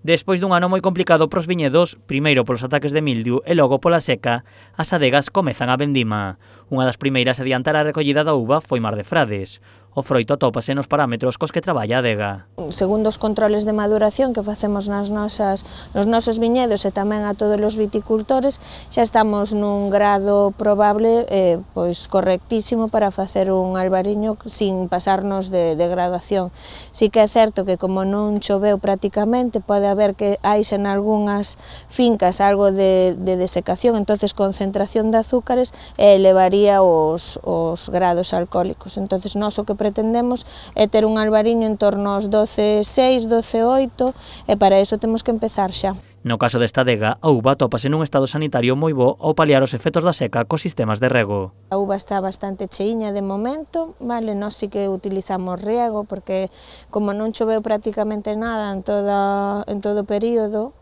Despois dun ano moi complicado pros viñedos, primeiro polos ataques de mildiu e logo pola seca, as adegas comezan a vendima. Unha das primeiras a adiantar a recollida da uva foi Mar de Frades. O froito atópase nos parámetros cos que traballa a adega. Segundo os controles de maduración que facemos nos nosos viñedos e tamén a todos os viticultores, xa estamos nun grado probable pois correctísimo para facer un albariño sin pasarnos de graduación. Si que é certo que como non choveu prácticamente, pode haber que haise en algunhas fincas algo de desecación, entonces concentración de azúcares elevaría os grados alcohólicos. Entonces nós o que pretendemos é ter un albariño en torno aos 12,6, 12,8 e para iso temos que empezar xa. No caso desta adega, a uva atópase nun estado sanitario moi bo ao paliar os efectos da seca cos sistemas de rego. A uva está bastante cheiña de momento, vale, nós sí que utilizamos riego porque como non choveu prácticamente nada en todo o período,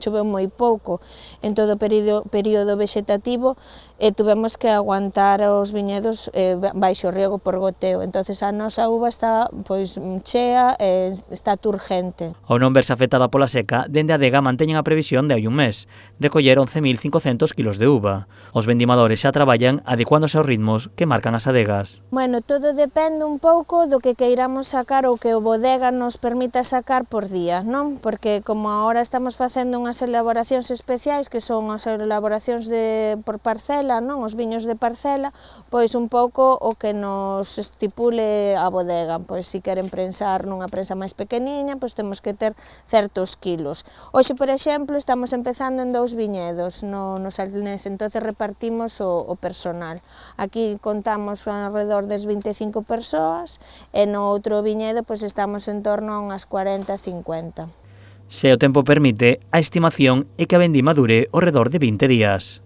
choveu moi pouco en todo o período vegetativo e tuvemos que aguantar os viñedos baixo riego por goteo, entonces a nosa uva está pois chea e está turgente. Ao non verse afectada pola seca, dende a adega manteñen a previsión de hai un mes, de coller 11.500 kilos de uva. Os vendimadores xa traballan adecuándose aos ritmos que marcan as adegas. Bueno, todo depende un pouco do que queiramos sacar ou que o bodega nos permita sacar por día, non? Porque como agora estamos facendo unhas elaboracións especiais, que son as elaboracións por parcela, non? Os viños de parcela, pois un pouco o que nos estipule a bodega, pois se queren prensar nunha prensa máis pequeniña, pois temos que ter certos kilos. Hoxe, por exemplo, estamos empezando en 2 viñedos no Salnés, entonces repartimos o personal. Aquí contamos alrededor das 25 persoas e no outro viñedo pois estamos en torno a unhas 40, 50. Se o tempo permite, a estimación é que a vendima dure ao redor de 20 días.